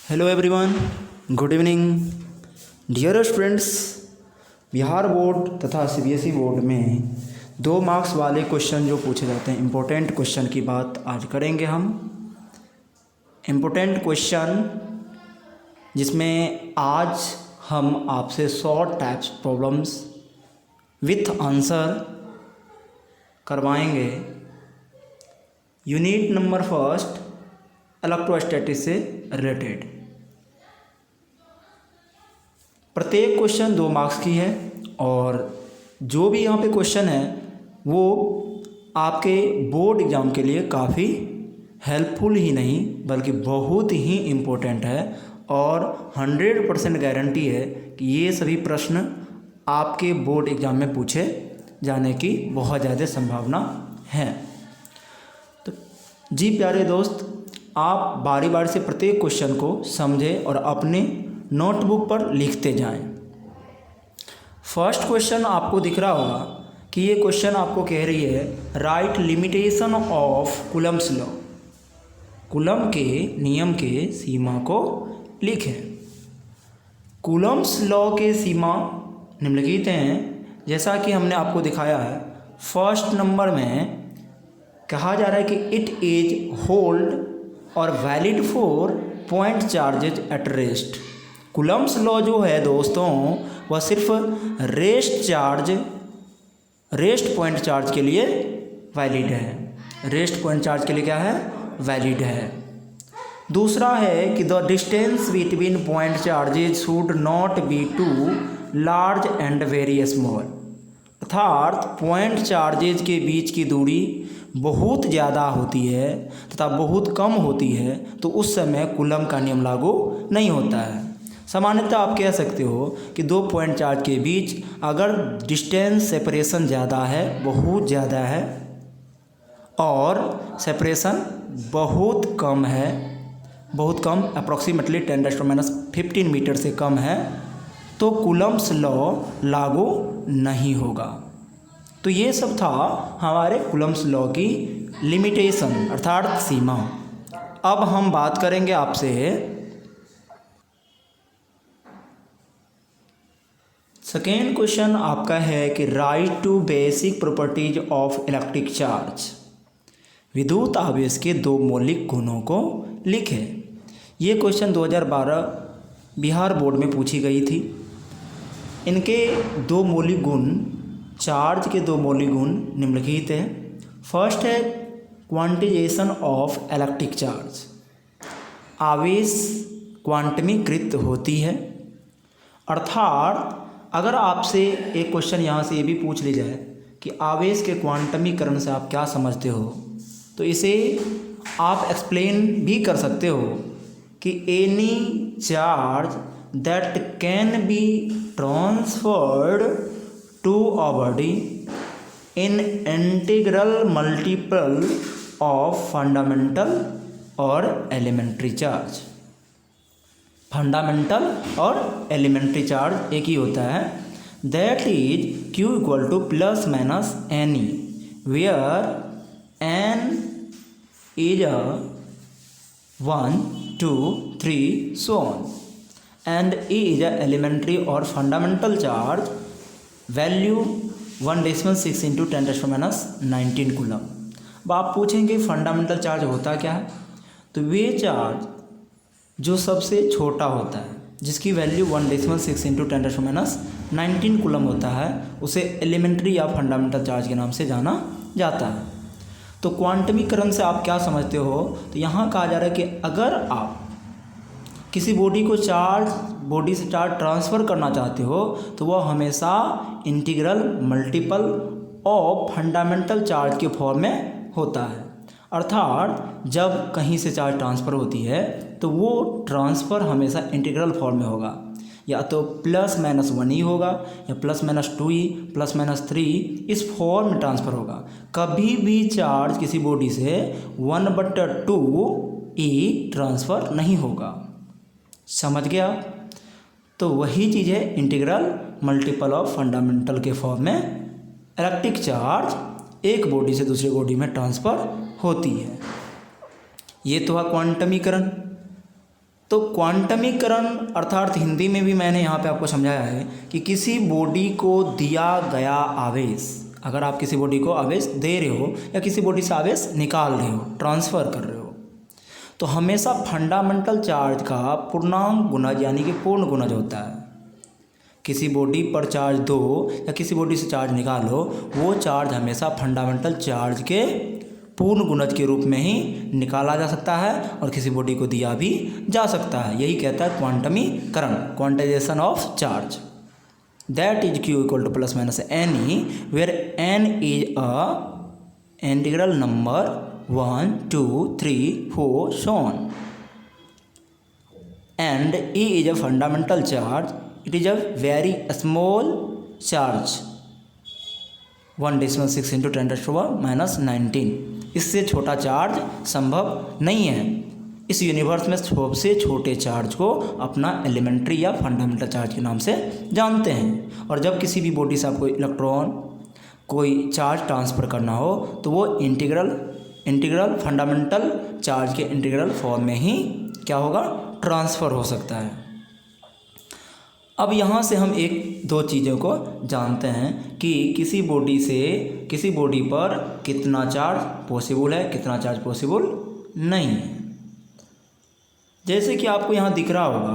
Hello everyone, good evening dear students. Bihar board तथा CBSE board में 2 marks वाले question जो पूछे जाते हैं, इम्पोर्टेंट क्वेश्चन की बात आज करेंगे हम। इम्पोर्टेंट क्वेश्चन जिसमें आज हम आपसे short types problems with answer करवाएंगे। यूनिट नंबर फर्स्ट इलेक्ट्रोस्टैटिक्स से रिलेटेड। प्रत्येक क्वेश्चन 2 मार्क्स की है और जो भी यहाँ पे क्वेश्चन है वो आपके बोर्ड एग्ज़ाम के लिए काफ़ी हेल्पफुल ही नहीं बल्कि बहुत ही इम्पोर्टेंट है और 100% गारंटी है कि ये सभी प्रश्न आपके बोर्ड एग्ज़ाम में पूछे जाने की बहुत ज़्यादा संभावना है। तो जी प्यारे दोस्त, आप बारी बारी से प्रत्येक क्वेश्चन को समझें और अपने नोटबुक पर लिखते जाएं। फर्स्ट क्वेश्चन आपको दिख रहा होगा कि ये क्वेश्चन आपको कह रही है right limitation of Coulomb's law. Coulomb के नियम के सीमा को लिखें। कूलम्स लॉ के सीमा निम्नलिखित हैं, जैसा कि हमने आपको दिखाया है। फर्स्ट नंबर में कहा जा रहा है कि इट इज होल्ड और valid for point charges at rest. Coulomb's law जो है दोस्तों वह सिर्फ रेस्ट पॉइंट चार्ज के लिए वैलिड है। रेस्ट पॉइंट चार्ज के लिए क्या है? वैलिड है। दूसरा है कि the distance between point charges should not be too large and very small. अर्थात पॉइंट चार्जेज के बीच की दूरी बहुत ज़्यादा होती है तथा बहुत कम होती है तो उस समय कूलम का नियम लागू नहीं होता है। सामान्यतः आप कह सकते हो कि 2 पॉइंट चार्ज के बीच अगर डिस्टेंस सेपरेशन ज़्यादा है, बहुत ज़्यादा है और सेपरेशन बहुत कम है, बहुत कम अप्रॉक्सीमेटली 10⁻15 मीटर से कम है तो कूलम्स लॉ लागू नहीं होगा। तो ये सब था हमारे कूलम्स लॉ की लिमिटेशन अर्थात सीमा। अब हम बात करेंगे आपसे सेकेंड क्वेश्चन आपका है कि write two basic properties of electric charge. विद्युत आवेश के 2 मौलिक गुणों को लिखें। ये क्वेश्चन 2012 बिहार बोर्ड में पूछी गई थी। इनके 2 मौलिक गुण, चार्ज के 2 मौलिक गुण निम्नलिखित है। फर्स्ट है क्वांटिजेशन ऑफ इलेक्ट्रिक चार्ज। आवेश क्वांटमीकृत होती है। अर्थात अगर आपसे एक क्वेश्चन यहाँ से ये भी पूछ ली जाए कि आवेश के क्वांटमीकरण से आप क्या समझते हो, तो इसे आप एक्सप्लेन भी कर सकते हो कि any charge that can be transferred to a body in integral multiple of fundamental और एलिमेंट्री चार्ज। फंडामेंटल और एलिमेंट्री चार्ज एक ही होता है। That is Q equal to plus minus n e, where n is a 1, 2, 3 so on and E is a elementary or fundamental charge value 1.6 into 10⁻19 coulomb. अब आप पूछेंगे fundamental charge होता क्या है? तो वे चार्ज जो सबसे छोटा होता है, जिसकी वैल्यू 1.6 इंटू 10⁻19 कूलम होता है, उसे एलिमेंट्री या फंडामेंटल चार्ज के नाम से जाना जाता है। तो क्वांटमीकरण से आप क्या समझते हो? तो यहाँ कहा जा रहा है कि अगर आप किसी बॉडी से चार्ज ट्रांसफ़र करना चाहते हो तो वह हमेशा integral multiple of fundamental charge के फॉर्म में होता है। अर्थात जब कहीं से चार्ज ट्रांसफ़र होती है तो वो ट्रांसफ़र हमेशा इंटीग्रल फॉर्म में होगा, या तो ±1 होगा या ±2 ±3 इस फॉर्म में ट्रांसफ़र होगा। कभी भी चार्ज किसी बॉडी से 1/2 ट्रांसफ़र नहीं होगा। समझ गया? तो वही चीज़ है इंटीग्रल मल्टीपल ऑफ फंडामेंटल के फॉर्म में इलेक्ट्रिक चार्ज एक बॉडी से दूसरे बॉडी में ट्रांसफ़र होती है। ये तो है क्वांटमीकरण। तो क्वांटमीकरण अर्थात हिंदी में भी मैंने यहाँ पे आपको समझाया है कि किसी बॉडी को दिया गया आवेश, अगर आप किसी बॉडी को आवेश दे रहे हो या किसी बॉडी से आवेश निकाल रहे हो, ट्रांसफ़र कर रहे हो, तो हमेशा फंडामेंटल चार्ज का पूर्णांक गुणज यानी कि पूर्ण गुणज होता है। किसी बॉडी पर चार्ज दो या किसी बॉडी से चार्ज निकालो, वो चार्ज हमेशा फंडामेंटल चार्ज के पूर्ण गुणज के रूप में ही निकाला जा सकता है और किसी बॉडी को दिया भी जा सकता है। यही कहता है क्वांटमीकरण, quantization of charge. That is Q equal to plus minus NE where N is a integral number 1 2 3 4 so on and E is a fundamental charge. It is a very small charge 1.6 into 10⁻⁻19। इससे छोटा charge संभव नहीं है। इस universe में सबसे छोटे charge को अपना एलिमेंट्री या फंडामेंटल चार्ज के नाम से जानते हैं। और जब किसी भी बॉडी से आपको इलेक्ट्रॉन कोई चार्ज ट्रांसफ़र करना हो तो वो इंटीग्रल फंडामेंटल चार्ज के इंटीग्रल फॉर्म में ही क्या होगा, ट्रांसफ़र हो सकता है। अब यहाँ से हम एक दो चीज़ों को जानते हैं कि किसी बॉडी पर कितना चार्ज पॉसिबल है, कितना चार्ज पॉसिबल नहीं है। जैसे कि आपको यहाँ दिख रहा होगा,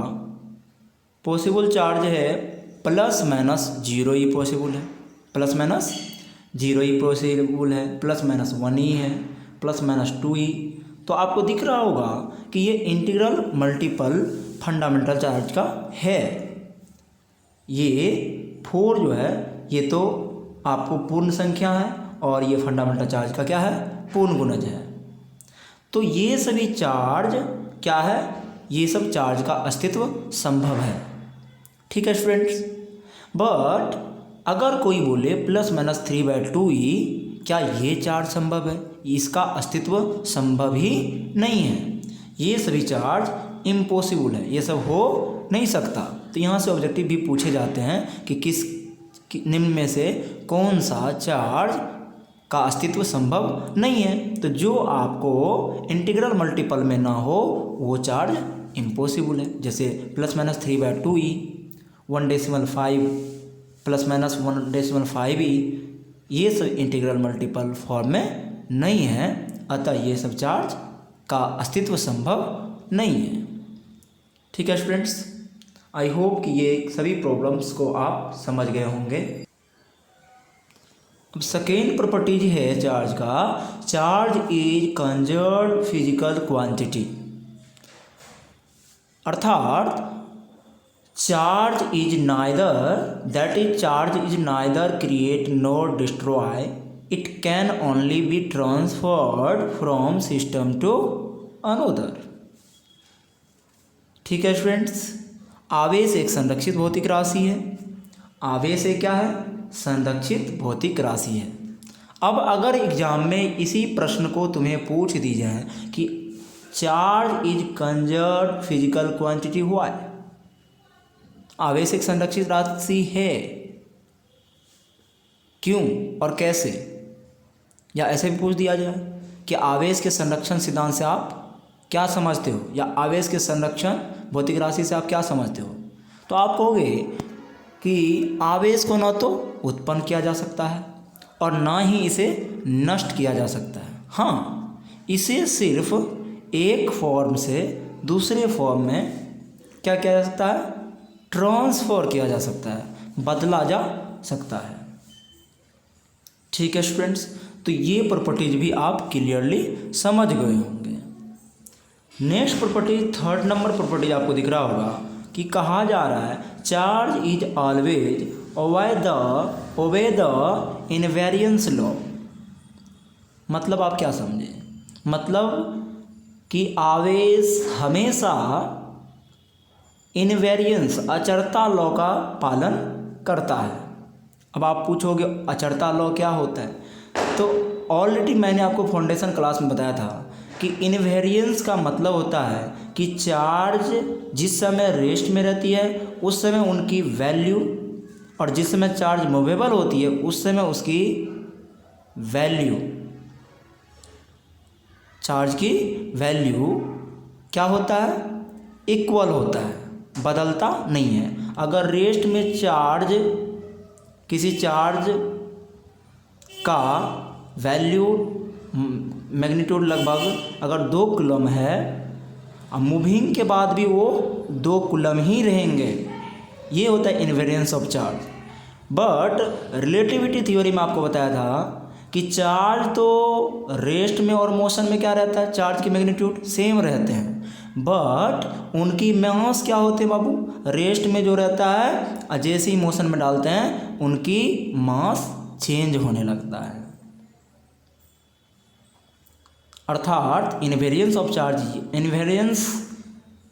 पॉसिबल चार्ज है प्लस माइनस जीरो ही पॉसिबल है, प्लस माइनस जीरो ही पॉसिबल है, प्लस माइनस 1 ही है, प्लस माइनस 2 ही। तो आपको दिख रहा होगा कि ये इंटीग्रल मल्टीपल फंडामेंटल चार्ज का है। ये 4 जो है ये तो आपको पूर्ण संख्या है और ये फंडामेंटल चार्ज का क्या है, पूर्ण गुणज है। तो ये सभी चार्ज क्या है, ये सब चार्ज का अस्तित्व संभव है। ठीक है स्टूडेंट्स। बट अगर कोई बोले प्लस माइनस 3/2E, क्या ये चार्ज संभव है? इसका अस्तित्व संभव ही नहीं है। ये सभी चार्ज इम्पॉसिबल है, ये सब हो नहीं सकता। तो यहाँ से ऑब्जेक्टिव भी पूछे जाते हैं कि निम्न में से कौन सा चार्ज का अस्तित्व संभव नहीं है। तो जो आपको इंटीग्रल मल्टीपल में ना हो वो चार्ज इम्पॉसिबल है। जैसे plus minus 3/2E, 1.5 plus minus 1.5E, ये सब इंटीग्रल मल्टीपल फॉर्म में नहीं है, अतः ये सब चार्ज का अस्तित्व संभव नहीं है। ठीक है स्टूडेंट्स, आई होप कि ये सभी प्रॉब्लम्स को आप समझ गए होंगे। अब सेकेंड प्रॉपर्टीज है चार्ज का, charge is conserved physical quantity, अर्थात charge is neither create nor destroy, it can only be transferred from system to another. ठीक है स्टूडेंट्स, आवेश एक संरक्षित भौतिक राशि है। आवेश एक क्या है, संरक्षित भौतिक राशि है। अब अगर एग्जाम में इसी प्रश्न को तुम्हें पूछ दी जाए कि charge is conserved physical quantity हुआ है, आवेश एक संरक्षित राशि है, क्यों और कैसे, या ऐसे भी पूछ दिया जाए कि आवेश के संरक्षण सिद्धांत से आप क्या समझते हो, या आवेश के संरक्षण भौतिक राशि से आप क्या समझते हो, तो आप कहोगे कि आवेश को न तो उत्पन्न किया जा सकता है और ना ही इसे नष्ट किया जा सकता है। हाँ, इसे सिर्फ एक फॉर्म से दूसरे फॉर्म में क्या किया जा सकता है, ट्रांसफ़र किया जा सकता है, बदला जा सकता है। ठीक है स्टूडेंट्स, तो ये प्रॉपर्टीज भी आप क्लियरली समझ गए होंगे। Next property, third number properties आपको दिख रहा होगा कि कहा जा रहा है charge is always obey the invariance law. मतलब आप क्या समझे, मतलब कि आवेश हमेशा इनवेरियंस अचरता लॉ का पालन करता है। अब आप पूछोगे अचरता लॉ क्या होता है, तो ऑलरेडी मैंने आपको फाउंडेशन क्लास में बताया था कि इनवेरियंस का मतलब होता है कि चार्ज जिस समय रेस्ट में रहती है उस समय उनकी वैल्यू, और जिस समय चार्ज मूवेबल होती है उस समय उसकी वैल्यू, चार्ज की वैल्यू क्या होता है, इक्वल होता है, बदलता नहीं है। अगर रेस्ट में चार्ज, किसी चार्ज का वैल्यू मैग्नीट्यूड लगभग अगर 2 कूलम है, मूविंग के बाद भी वो 2 कूलम ही रहेंगे, ये होता है invariance of charge. But relativity theory में आपको बताया था कि चार्ज तो रेस्ट में और मोशन में क्या रहता है, चार्ज की मैग्नीट्यूड सेम रहते हैं, बट उनकी मास क्या होते हैं बाबू, रेस्ट में जो रहता है जैसे ही मोशन में डालते हैं उनकी मास चेंज होने लगता है। अर्थात इनवेरिएंस ऑफ चार्ज, इनवेरिएंस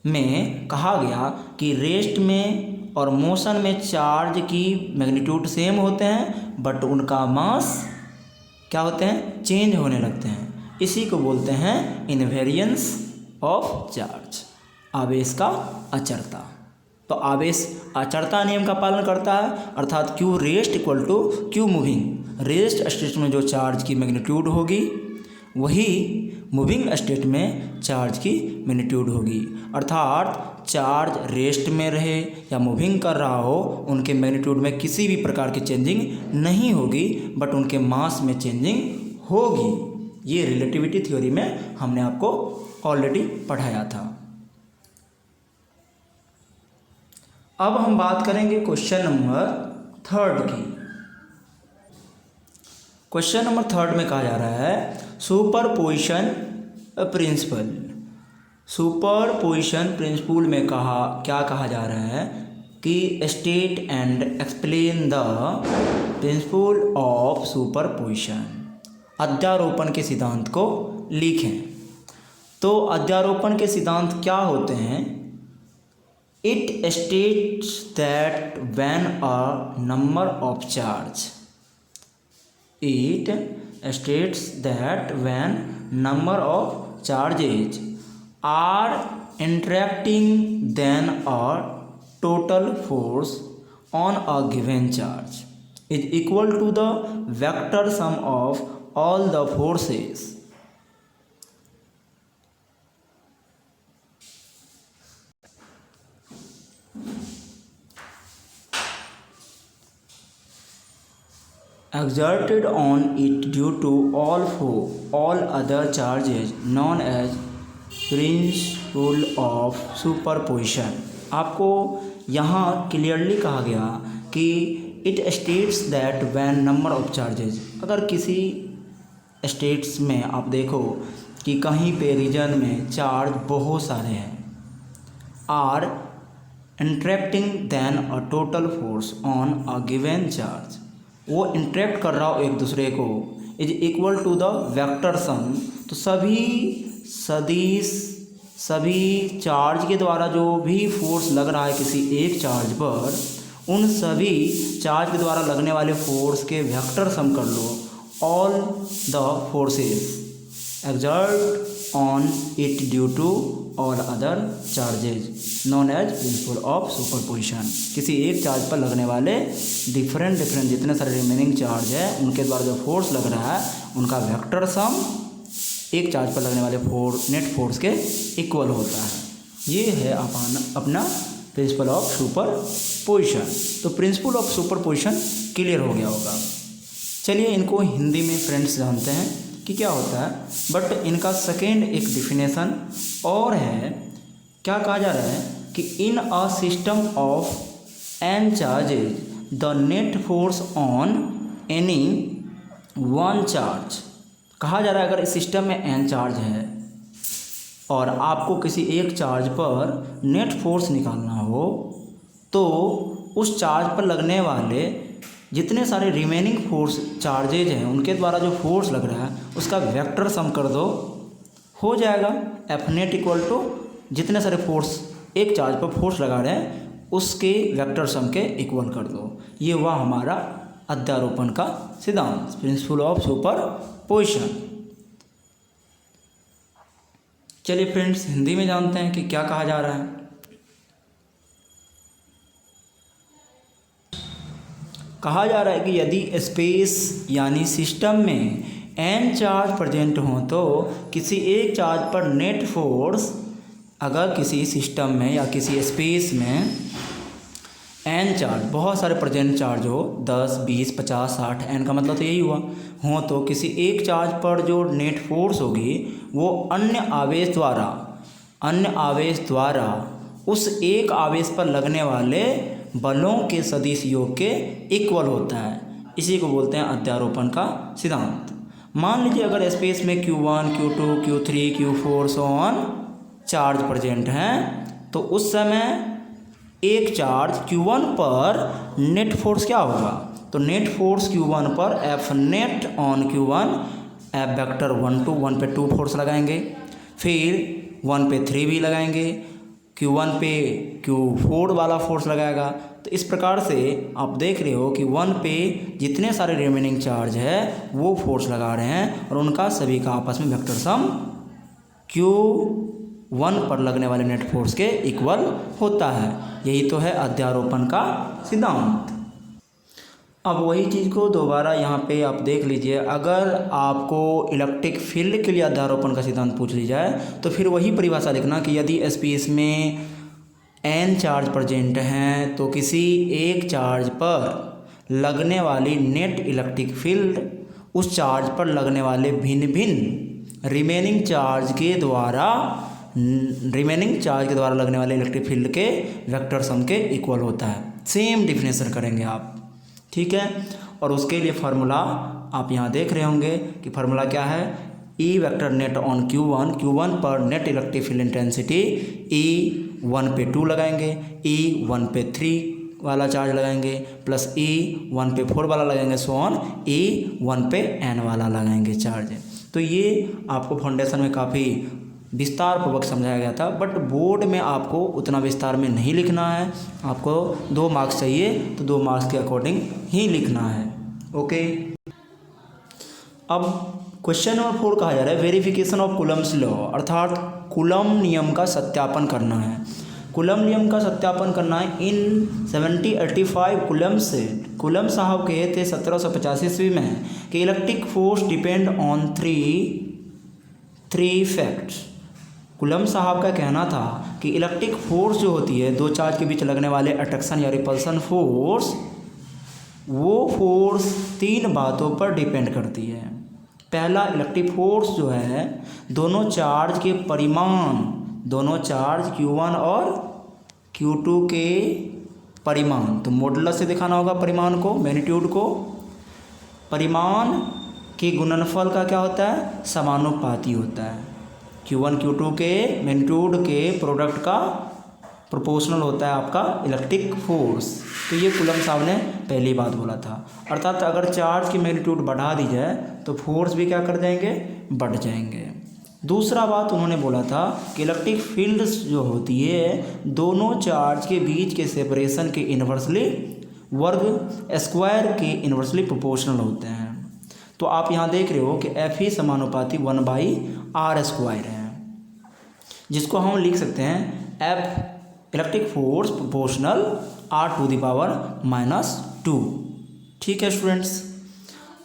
में कहा गया कि रेस्ट में और मोशन में चार्ज की मैग्नीट्यूड सेम होते हैं, बट उनका मास क्या होते हैं, चेंज होने लगते हैं। इसी को बोलते हैं इनवेरिएंस ऑफ चार्ज, आवेश का अचरता। तो आवेश अचरता नियम का पालन करता है, अर्थात Q rest equal to Q moving. Rest state में जो चार्ज की मैग्नीट्यूड होगी वही मूविंग स्टेट में चार्ज की मैग्नीट्यूड होगी। अर्थात चार्ज रेस्ट में रहे या मूविंग कर रहा हो, उनके मैग्नीट्यूड में किसी भी प्रकार की चेंजिंग नहीं होगी, बट उनके मास में चेंजिंग होगी। ये रिलेटिविटी थ्योरी में हमने आपको ऑलरेडी पढ़ाया था। अब हम बात करेंगे क्वेश्चन नंबर 3 की। क्वेश्चन नंबर 3 में कहा जा रहा है सुपरपोजिशन प्रिंसिपल। सुपरपोजिशन प्रिंसिपल में क्या कहा जा रहा है कि state and explain the principle of superposition. अध्यारोपण के सिद्धांत को लिखें। तो अध्यारोपण के सिद्धांत क्या होते हैं? It states that when a number of charge, it states that when number of charges are interacting, then a total force on a given charge is equal to the vector sum of all the forces exerted on it due to all other charges, known as principle of superposition। आपको यहाँ clearly कहा गया कि it states that when number of charges, अगर किसी states में आप देखो कि कहीं पे रीजन में चार्ज बहुत सारे हैं, are interacting then a total force on a given charge, वो इंटरेक्ट कर रहा हो एक दूसरे को, is equal to the vector sum. तो सभी चार्ज के द्वारा जो भी फोर्स लग रहा है किसी एक चार्ज पर, उन सभी चार्ज के द्वारा लगने वाले फोर्स के वेक्टर सम कर लो। All the forces exert on it due to all other charges known as principle of superposition. किसी एक चार्ज पर लगने वाले डिफरेंट जितने सारे रिमेनिंग चार्ज है उनके द्वारा जो फोर्स लग रहा है उनका वेक्टर सम एक चार्ज पर लगने वाले नेट फोर्स के इक्वल होता है। ये है अपना प्रिंसिपल ऑफ सुपरपोजिशन। तो प्रिंसिपल ऑफ सुपरपोजिशन क्लियर हो गया होगा। चलिए इनको हिंदी में फ्रेंड्स जानते हैं कि क्या होता है, बट इनका सेकेंड एक डिफिनेशन और है। क्या कहा जा रहा है कि in a system of N charges the net force on any one charge. कहा जा रहा है अगर इस सिस्टम में एन चार्ज है और आपको किसी एक चार्ज पर नेट फोर्स निकालना हो, तो उस चार्ज पर लगने वाले जितने सारे रिमेनिंग फोर्स चार्जेज हैं उनके द्वारा जो फोर्स लग रहा है उसका वेक्टर सम कर दो, हो जाएगा एफ नेट इक्वल टू जितने सारे फोर्स एक चार्ज पर फोर्स लगा रहे हैं उसके वेक्टर सम के इक्वल कर दो। ये हुआ हमारा अध्यारोपण का सिद्धांत, प्रिंसिपल ऑफ सुपरपोजिशन। चलिए फ्रेंड्स हिंदी में जानते हैं कि क्या कहा जा रहा है। कहा जा रहा है कि यदि स्पेस यानी सिस्टम में एन चार्ज प्रेजेंट हो तो किसी एक चार्ज पर नेट फोर्स अगर किसी सिस्टम में या किसी स्पेस में एन चार्ज, बहुत सारे प्रेजेंट चार्ज हो, 10, 20, 50, 60, एन का मतलब तो यही हुआ हो, तो किसी एक चार्ज पर जो नेट फोर्स होगी वो अन्य आवेश द्वारा उस एक आवेश पर लगने वाले बलों के सदिश योग के इक्वल होता है। इसी को बोलते हैं अध्यारोपण का सिद्धांत। मान लीजिए अगर स्पेस में Q1, Q2, Q3, Q4 so on charge present हैं, तो उस समय एक चार्ज Q1 पर नेट फोर्स क्या होगा? तो नेट फोर्स Q1 पर F net on Q1, F vector 1 to 1 पे 2 फोर्स लगाएंगे, फिर 1 पे 3 भी लगाएंगे, Q1 पे Q4 वाला फोर्स लगाएगा। तो इस प्रकार से आप देख रहे हो कि 1 पे जितने सारे रिमेनिंग चार्ज है वो फोर्स लगा रहे हैं और उनका सभी का आपस में वेक्टर सम Q1 पर लगने वाले नेट फोर्स के इक्वल होता है। यही तो है अध्यारोपण का सिद्धांत। अब वही चीज़ को दोबारा यहाँ पे आप देख लीजिए, अगर आपको इलेक्ट्रिक फील्ड के लिए अध्यारोपण का सिद्धांत पूछ ली जाए तो फिर वही परिभाषा लिखना कि यदि स्पेस में n चार्ज प्रेजेंट हैं तो किसी एक चार्ज पर लगने वाली नेट इलेक्ट्रिक फील्ड उस चार्ज पर लगने वाले भिन्न भिन्न रिमेनिंग चार्ज के द्वारा लगने वाले इलेक्ट्रिक फील्ड के वेक्टर सम के इक्वल होता है। सेम डिफिनेशन करेंगे आप, ठीक है। और उसके लिए फार्मूला आप यहाँ देख रहे होंगे कि फार्मूला क्या है, E vector net on Q1 पर net electric field intensity E1 पे 2 लगाएंगे, E1 पे 3 वाला चार्ज लगाएंगे, प्लस E1 पे 4 वाला लगाएंगे, सो ऑन E1 पे n वाला लगाएंगे चार्ज। तो ये आपको फाउंडेशन में काफ़ी विस्तार पूर्वक समझाया गया था, बट बोर्ड में आपको उतना विस्तार में नहीं लिखना है। आपको 2 मार्क्स चाहिए तो 2 मार्क्स के अकॉर्डिंग ही लिखना है, ओके। अब क्वेश्चन नंबर 4 कहा जा रहा है वेरिफिकेशन ऑफ कूलम्स लॉ, अर्थात कूलम नियम का सत्यापन करना है। कूलम नियम का सत्यापन करना है इन 1785 कूलम साहब कहे थे 1785 ईस्वी में कि electric force depend on three facts. Coulomb साहब का कहना था कि इलेक्ट्रिक फोर्स जो होती है, दो चार्ज के बीच लगने वाले अट्रैक्शन या रिपल्सन फोर्स, वो फोर्स 3 बातों पर डिपेंड करती है। पहला, इलेक्ट्रिक फोर्स जो है दोनों चार्ज के परिमाण, दोनों चार्ज Q1 और Q2 के परिमाण, तो मॉडुलस से दिखाना होगा परिमाण को, मैग्नीट्यूड को। परिमाण के गुणनफल का क्या होता है, समानुपाती होता है। Q1 Q2 के मैग्नीट्यूड के प्रोडक्ट का प्रोपोर्शनल होता है आपका इलेक्ट्रिक फोर्स। तो ये कूलम साहब ने पहली बात बोला था, अर्थात अगर चार्ज की मैग्नीट्यूड बढ़ा दी जाए तो फोर्स भी क्या कर जाएंगे, बढ़ जाएंगे। दूसरा बात उन्होंने बोला था कि इलेक्ट्रिक फील्ड जो होती है दोनों चार्ज के बीच के सेपरेशन के इन्वर्सली वर्ग स्क्वायर के इन्वर्सली प्रोपोर्शनल होते हैं। तो आप यहाँ देख रहे हो कि F ही समानुपाती 1/r² है, जिसको हम लिख सकते हैं F electric force proportional r⁻²। ठीक है स्टूडेंट्स।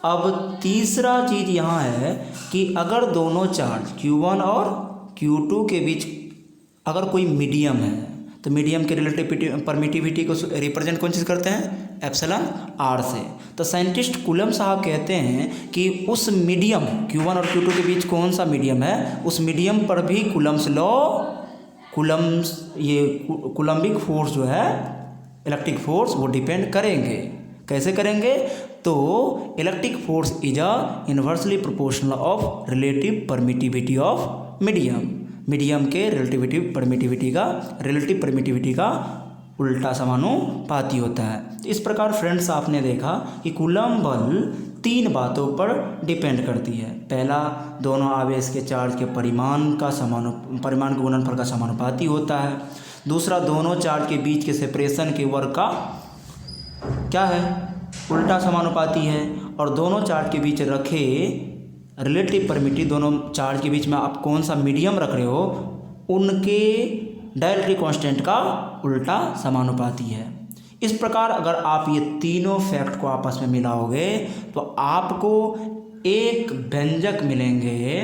अब तीसरा चीज़ यहाँ है कि अगर दोनों चार्ज Q1 और Q2 के बीच अगर कोई मीडियम है तो मीडियम के रिलेटिव परमिटिविटी को रिप्रेजेंट कौन चीज़ करते हैं, εr से। तो साइंटिस्ट कूलम साहब कहते हैं कि उस मीडियम Q1 और Q2 के बीच कौन सा मीडियम है, उस मीडियम पर भी कूलम्स लॉ, कूलम्बिक फोर्स जो है इलेक्ट्रिक फोर्स वो डिपेंड करेंगे। कैसे करेंगे, तो electric force is a inversely proportional of relative permittivity of medium के रिलेटिव परमिटिविटी का उल्टा समानुपाती होता है। तो इस प्रकार फ्रेंड्स आपने देखा कि कूलम बल 3 बातों पर डिपेंड करती है। पहला, दोनों आवेश के चार्ज के परिमाण के गुणनफल का समानुपाती होता है। दूसरा, दोनों चार्ज के बीच के सेपरेशन के वर्ग का क्या है, उल्टा समानुपाती है। और दोनों चार्ज के बीच रखे रिलेटिव परमिटिव, दोनों चार्ज के बीच में आप कौन सा मीडियम रख रहे हो, उनके डायरेक्टरी कांस्टेंट का उल्टा समानुपाती है। इस प्रकार अगर आप ये तीनों फैक्ट को आपस में मिलाओगे तो आपको एक व्यंजक मिलेंगे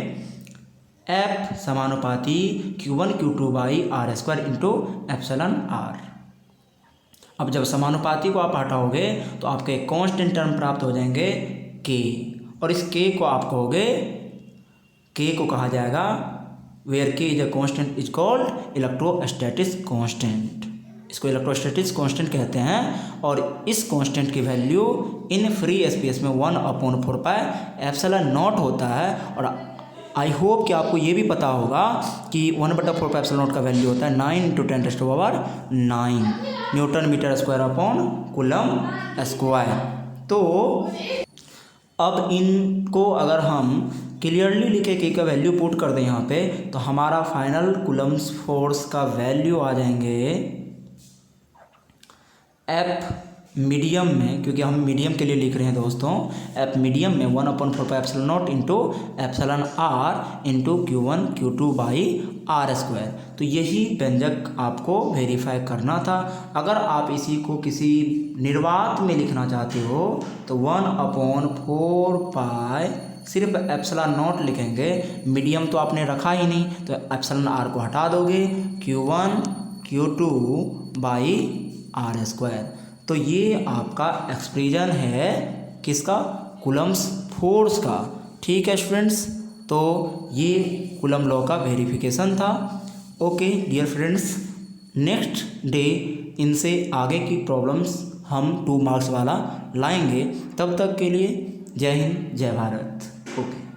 F समानुपाती Q1 Q2 by r square into epsilon r. अब जब समानुपाती को आप हटाओगे तो आपके कांस्टेंट टर्म प्राप्त हो जाएंगे K, और इस K को आप कहोगे, K को कहा जाएगा where K is a constant is called electrostatics constant. इसको इलेक्ट्रोस्टैटिक्स कांस्टेंट कहते हैं, और इस कांस्टेंट की वैल्यू इन फ्री स्पेस में 1/4 एप्सिलॉन नॉट होता है। और आई होप कि आपको ये भी पता होगा कि 1/4 एप्सिलॉन नॉट का वैल्यू होता है 9 × 10⁻⁹ newton metre square upon coulomb square. तो अब इनको अगर हम क्लियरली लिखे के का वैल्यू पुट कर दें यहाँ पे, तो हमारा फाइनल कूलम्स फोर्स का वैल्यू आ जाएंगे F मीडियम में, क्योंकि हम मीडियम के लिए लिख रहे हैं दोस्तों, F मीडियम में 1/4 epsilon naught into epsilon r into Q1 Q2 by r square. तो यही व्यंजक आपको वेरीफाई करना था। अगर आप इसी को किसी निर्वात में लिखना चाहते हो तो 1/4 सिर्फ एप्सिलॉन नॉट लिखेंगे, मीडियम तो आपने रखा ही नहीं, तो एप्सिलॉन आर को हटा दोगे, Q1 Q2 by r square. तो ये आपका एक्सप्रेशन है किसका, कूलम्स फोर्स का। ठीक है स्टूडेंट्स, तो ये कूलम लॉ का वेरिफिकेशन था। Okay dear friends, next day इनसे आगे की प्रॉब्लम्स हम 2 मार्क्स वाला लाएंगे। तब तक के लिए जय हिंद जय भारत। ओके।